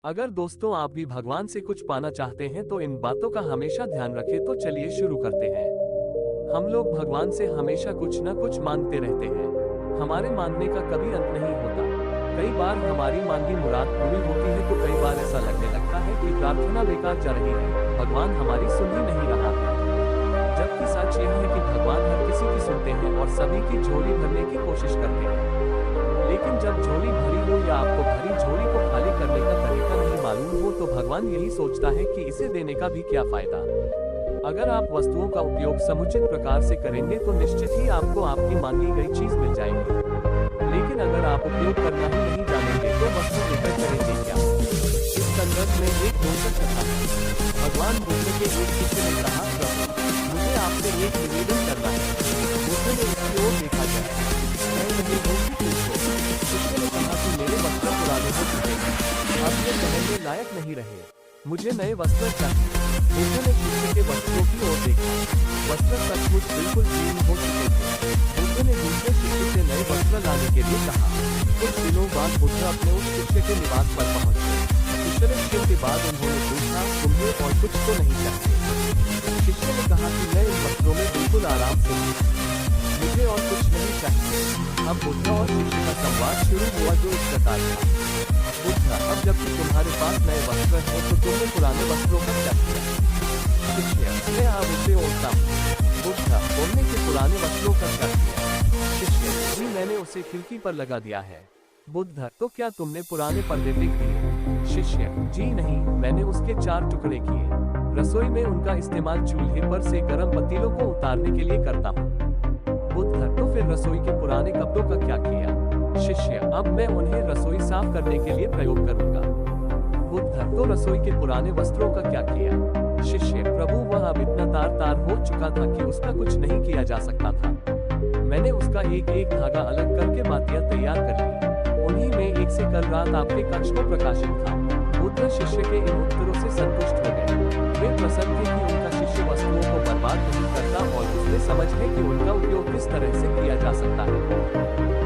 अगर दोस्तों आप भी भगवान से कुछ पाना चाहते हैं तो इन बातों का हमेशा ध्यान रखें। तो चलिए शुरू करते हैं। हम लोग भगवान से हमेशा कुछ न कुछ मांगते रहते हैं। हमारे मांगने का कभी अंत नहीं होता। कई बार हमारी मांगी मुराद पूरी होती है तो कई बार ऐसा लगने लगता है कि प्रार्थना बेकार जा रही है, भगवान हमारी सुन ही नहीं रहा है। जबकि सच यह है कि भगवान हर किसी की सुनते हैं और सभी की झोली भरने की कोशिश करते हैं। लेकिन जब झोली भरी हो या आपको भरी झोली को खाली करने का तरीका नहीं मालूम हो तो भगवान यही सोचता है कि इसे देने का भी क्या फायदा। अगर आप वस्तुओं का उपयोग समुचित प्रकार से करेंगे तो निश्चित ही आपको आपकी मांगी गई चीज मिल जाएगी। लेकिन अगर आप उपयोग करना ही नहीं जानेंगे तो वस्तु लेकर करेंगे क्या। इस संदर्भ में एक रोचक कथा है। भगवान बुद्ध के एक शिष्य ने कहा, प्रभु मुझे आपसे एक निवेदन करना है। बुद्ध ने उसकी ओर देखा जाए, मैं नहीं हूँ कि पूछो। शिष्य ने कहा कि मेरे वस्त्र पुराने हो चुके हैं, अब ये पहनने लायक नहीं रहे, मुझे नए वस्त्र चाहिए। बुद्ध ने शिष्य के वस्त्रों की ओर देखा, वस्त्र सचमुच बिल्कुल जीर्ण हो चुके थे। बुद्ध ने दूसरे शिष्य से नए वस्त्र लाने के लिए कहा। कुछ दिनों बाद बुद्ध अपने उस शिष्य के निवास पर पहुंचे। कुशल के बाद उन्होंने पूछा, तुम्हें और कुछ तो नहीं चाहिए? शिष्य ने कहा कि मैं इन वस्त्रों में बिल्कुल आराम से हूँ, मुझे और कुछ नहीं चाहिए। अब बुद्ध और शिष्य का संवाद शुरू हुआ जो इस प्रकार था। बुद्ध, अब जबकि तुम्हारे पास नए वस्त्र हैं तो तुमने पुराने वस्त्रों का क्या किया? शिष्य, मैं अब उसे ओढ़ता हूँ। बुद्ध, तुमने के पुराने वस्त्रों का क्या किया? शिष्य, जी मैंने उसे खिड़की पर लगा दिया है। बुद्ध, तो क्या तुमने पुराने पर्दे फेंक दिए? शिष्य, जी नहीं, मैंने उसके 4 टुकड़े किए। रसोई में उनका इस्तेमाल चूल्हे पर से गर्म पतीलों को उतारने के लिए करता हूँ। बुद्ध, तो फिर रसोई के पुराने कपड़ों का क्या किया? शिष्य, अब मैं उन्हें रसोई साफ करने के लिए प्रयोग करूंगा। बुद्ध, तो रसोई के पुराने वस्त्रों का क्या किया? शिष्य, प्रभु वह अब इतना तार हो चुका था कि उसका कुछ नहीं किया जा सकता था। मैंने उसका एक एक धागा अलग करके बातियां तैयार कर ली, उन्हीं में एक से कल रात आपके कक्ष को प्रकाशित था। बुद्ध शिष्य के इन उत्तरों से संतुष्ट हो गए। वे प्रसन्न थे कि उनका शिष्य वस्तुओं को बर्बाद नहीं करता और उसने समझ है कि उनका उपयोग किस तरह से किया जा सकता है।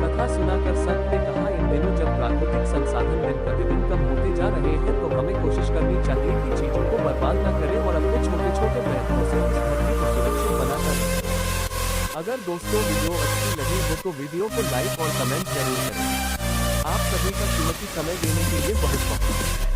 कथा सुनाकर संत ने कहा, इन दिनों जब प्राकृतिक संसाधन दिन प्रतिदिन कम होते जा रहे हैं तो हमें कोशिश करनी चाहिए कि चीजों को बर्बाद न करें और अपने छोटे छोटे प्रयत्नों से इस धरती को सुरक्षित बना करें। अगर दोस्तों वीडियो अच्छी लगी हो तो वीडियो को लाइक और कमेंट जरूर करें। आप सभी का कीमती समय देने के लिए बहुत बहुत